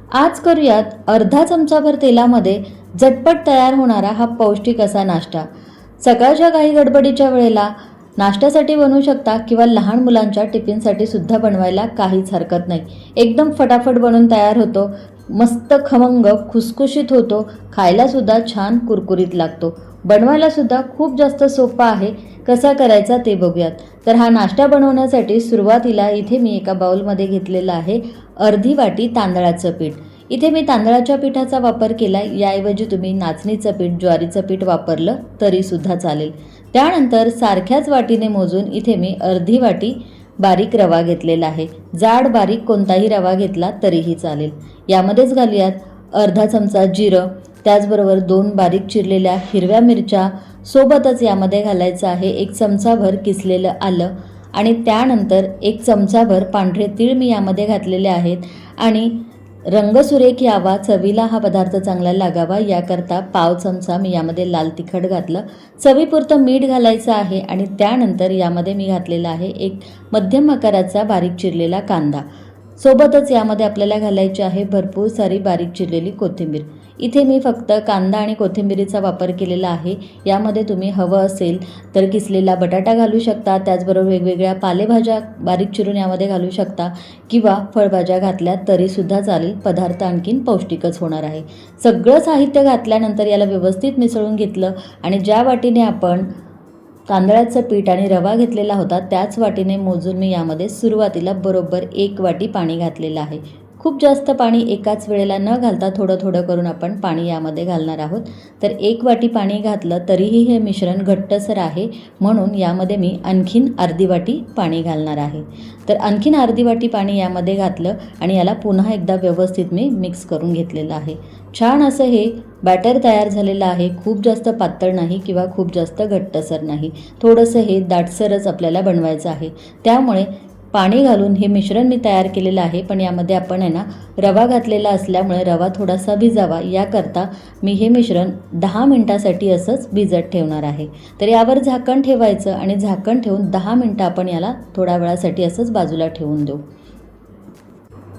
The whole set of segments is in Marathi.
आज करूयात अर्धा चमचाभर तेलामध्ये झटपट तयार होणारा हा पौष्टिक असा नाश्ता। सकाळच्या काही गडबडीच्या वेळेला नाश्त्यासाठी बनवू शकता किंवा लहान मुलांच्या टिफिनसाठी सुद्धा बनवायला काहीच हरकत नाही। एकदम फटाफट बनून तयार होतो, मस्त खमंग खुसखुशीत होतो, खायला सुद्धा छान कुरकुरीत लागतो, बनवायला सुद्धा खूप जास्त सोपा आहे। कसा करायचा ते बघूयात। तर हा नाश्ता बनवण्यासाठी सुरुवातीला इथे मी एका बाउलमध्ये घेतलेला आहे अर्धी वाटी तांदळाचं पीठ। इथे मी तांदळाच्या पिठाचा वापर केला, याऐवजी तुम्ही नाचणीचं पीठ, ज्वारीचं पीठ वापरलं तरी सुद्धा चालेल। त्यानंतर सारख्याच वाटीने मोजून इथे मी अर्धी वाटी बारीक रवा घेतलेला आहे। जाड बारीक कोणताही रवा घेतला तरीही चालेल। यामध्येच घालूयात अर्धा चमचा जिरं, त्याचबरोबर 2 बारीक चिरलेल्या हिरव्या मिरच्या, सोबतच यामध्ये घालायचं आहे 1 चमचाभर किसलेलं आलं आणि त्यानंतर 1 चमचाभर पांढरे तीळ मी यामध्ये घातलेले आहेत। आणि रंगसुरेख यावा, चवीला हा पदार्थ चांगला लागावा याकरता पाव चमचा मी यामध्ये लाल तिखट घातलं, चवीपुरतं मीठ घालायचं आहे आणि त्यानंतर यामध्ये मी घातलेला आहे 1 मध्यम आकाराचा बारीक चिरलेला कांदा। सोबतच यामध्ये आपल्याला घालायची आहे भरपूर सारी बारीक चिरलेली कोथिंबीर। इथे मी फक्त कांदा आणि कोथिंबीरीचा वापर केलेला आहे। यामध्ये तुम्ही हवं असेल तर किसलेला बटाटा घालू शकता, त्याचबरोबर वेगवेगळ्या पालेभाज्या बारीक चिरून यामध्ये घालू शकता किंवा फळभाज्या घातल्या तरीसुद्धा चालेल, पदार्थ आणखीन पौष्टिकच होणार आहे। सगळं साहित्य घातल्यानंतर याला व्यवस्थित मिसळून घेतलं आणि ज्या वाटीने आपण तांदळाचं पीठ आणि रवा घेतलेला होता त्याच वाटीने मोजून मी यामध्ये सुरुवातीला बरोबर 1 वाटी पाणी घातलेलं आहे। खूप जास्त पाणी एकाच वेळेला न घालता थोडं थोडं करून आपण पाणी यामध्ये घालणार आहोत। तर 1 वाटी पाणी घातलं तरीही हे मिश्रण घट्टसर आहे, म्हणून यामध्ये मी आणखीन अर्धी वाटी पाणी घालणार आहे। तर आणखीन अर्धी वाटी पाणी यामध्ये घातलं आणि याला पुन्हा एकदा व्यवस्थित मी मिक्स करून घेतलेलं आहे। छान असं हे बॅटर तयार झालेलं आहे। खूप जास्त पातळ नाही किंवा खूप जास्त घट्टसर नाही, थोडंसं हे दाटसरच आपल्याला बनवायचं आहे। त्यामुळे पाणी घालून हे मिश्रण मी तयार केलेलं आहे, पण यामध्ये आपण आहे ना रवा घातलेला असल्यामुळे रवा थोडासा भिजावा याकरता मी हे मिश्रण 10 मिनिटासाठी असंच भिजत ठेवणार आहे। तर यावर झाकण ठेवायचं आणि झाकण ठेवून 10 मिनिटं आपण याला थोड्या वेळासाठी असंच बाजूला ठेवून देऊ।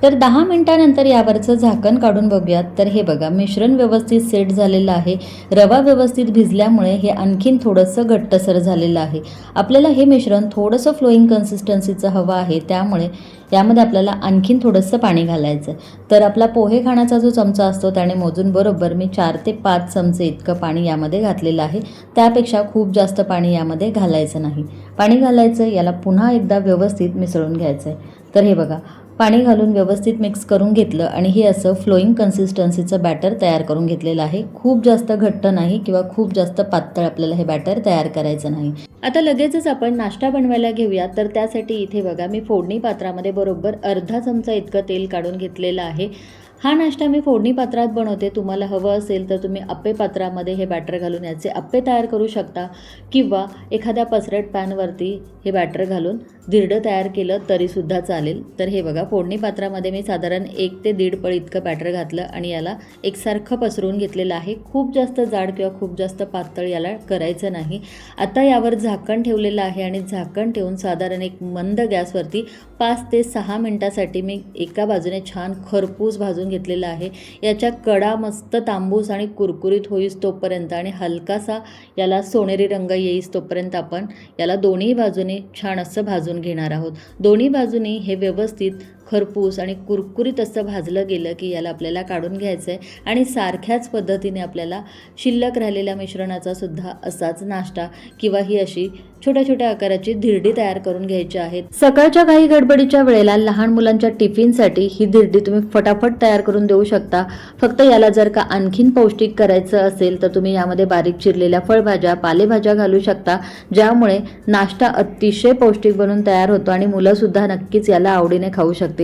तर 10 मिनिटानंतर यावरचं झाकण काढून बघूयात। तर हे बघा, मिश्रण व्यवस्थित सेट झालेलं आहे। रवा व्यवस्थित भिजल्यामुळे हे आणखीन थोडंसं घट्टसर झालेलं आहे। आपल्याला हे मिश्रण थोडंसं फ्लोईंग कन्सिस्टन्सीचं हवं आहे, त्यामुळे यामध्ये आपल्याला आणखीन थोडंसं पाणी घालायचं। तर आपला पोहे खाण्याचा जो चमचा असतो त्याने मोजून बरोबर मी 4 ते 5 चमचे इतकं पाणी यामध्ये घातलेलं आहे। त्यापेक्षा खूप जास्त पाणी यामध्ये घालायचं नाही। पाणी घालायचं, याला पुन्हा एकदा व्यवस्थित मिसळून घ्यायचं आहे। तर हे बघा, पाणी घालून व्यवस्थित मिक्स करून घेतलं आणि हे असं फ्लोईंग कन्सिस्टन्सीचं बॅटर तयार करून घेतलेलं आहे। खूप जास्त घट्ट नाही किंवा खूप जास्त पातळ आपल्याला हे बॅटर तयार करायचं नाही। आता लगेचच आपण नाश्ता बनवायला घेऊया। तर त्यासाठी इथे बघा, मी फोडणी पात्रामध्ये बरोबर अर्धा चमचा इतकं तेल काढून घेतलेलं आहे। हा नाश्ता मी फोडणी पात्रात बनवते, तुम्हाला हवं असेल तर तुम्ही अप्पे पात्रामध्ये हे बॅटर घालून याचे अप्पे तयार करू शकता किंवा एखाद्या पसरट पॅनवरती हे बॅटर घालून धिरडं तयार केलं तरीसुद्धा चालेल। तर हे बघा, फोडणी पात्रामध्ये मी साधारण 1 ते 1.5 पळी इतकं बॅटर घातलं आणि याला एकसारखं पसरवून घेतलेलं आहे। खूप जास्त जाड किंवा खूप जास्त पातळ याला करायचं नाही। आता यावर झाकण ठेवलेलं आहे आणि झाकण ठेवून साधारण एक मंद गॅसवरती 5 ते 6 मिनिटासाठी मी एका बाजूने छान खरपूस भाजून घेतलेला आहे। याच्या कडा मस्त तांबूस आणि कुरकुरीत होईस तोपर्यंत आणि हलकासा याला सोनेरी रंग येईस तोपर्यंत आपण याला दोन्ही बाजूने छान असं भाजून घेणार आहोत। दोन्ही बाजूनी हे व्यवस्थित खरपूस आणि कुरकुरीत असं भाजलं गेलं की याला आपल्याला काढून घ्यायचं आहे आणि सारख्याच पद्धतीने आपल्याला शिल्लक राहिलेल्या मिश्रणाचा सुद्धा असाच नाश्ता किंवा ही अशी छोट्या छोट्या आकाराची धिरडी तयार करून घ्यायची आहे। सकाळच्या काही गडबडीच्या वेळेला लहान मुलांच्या टिफिनसाठी ही धिरडी तुम्ही फटाफट तयार करून देऊ शकता। फक्त याला जर का आणखीन पौष्टिक करायचं असेल तर तुम्ही यामध्ये बारीक चिरलेल्या फळभाज्या, पालेभाज्या घालू शकता, ज्यामुळे नाश्ता अतिशय पौष्टिक बनून तयार होतो आणि मुलं सुद्धा नक्कीच याला आवडीने खाऊ शकतील।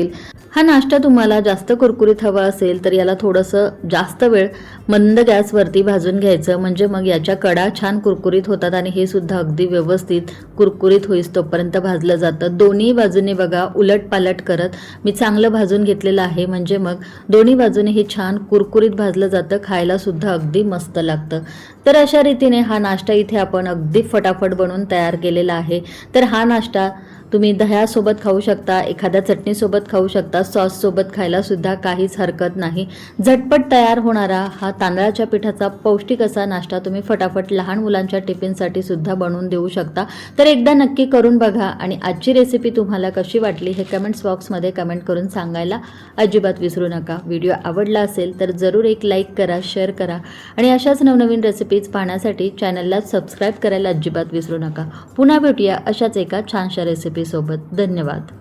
हा नाश्ता तुम्हाला जास्त कुरकुरीत हवा असेल तर याला थोडंसं जास्त वेळ मंद गॅसवरती भाजून घ्यायचं, म्हणजे मग याच्या कडा छान कुरकुरीत होतात आणि हे सुद्धा अगदी व्यवस्थित कुरकुरीत होईस तोपर्यंत भाजलं जातं। दोन्ही बाजूने बघा, उलटपालट करत मी चांगलं भाजून घेतलेलं आहे, म्हणजे मग दोन्ही बाजूने हे छान कुरकुरीत भाजलं जातं, खायला सुद्धा अगदी मस्त लागतं। तर अशा रीतीने हा नाश्ता इथे आपण अगदी फटाफट बनवून तयार केलेला आहे। तर हा नाश्ता तुम्ही दह्यासोबत खाऊ शकता, एखाद्या चटणीसोबत खाऊ शकता, सॉससोबत खायला सुद्धा काहीच हरकत नाही. झटपट तयार होणारा हा तांदळाच्या पिठाचा पौष्टिक असा नाश्ता तुम्ही फटाफट लहान मुलांच्या टिफिनसाठी सुद्धा बनवून देऊ शकता. तर एकदा नक्की करून बघा आणि आजची रेसिपी तुम्हाला कशी वाटली हे कमेंट्स बॉक्समध्ये कमेंट करून सांगायला अजिबात विसरू नका. व्हिडिओ आवडला असेल तर जरूर एक लाईक करा, शेअर करा आणि अशाच नवनवीन रेसिपीज पाहण्यासाठी चॅनलला सबस्क्राईब करायला अजिबात विसरू नका. पुन्हा भेटूया अशाच एका छानशा रेसिपीसोबत. धन्यवाद.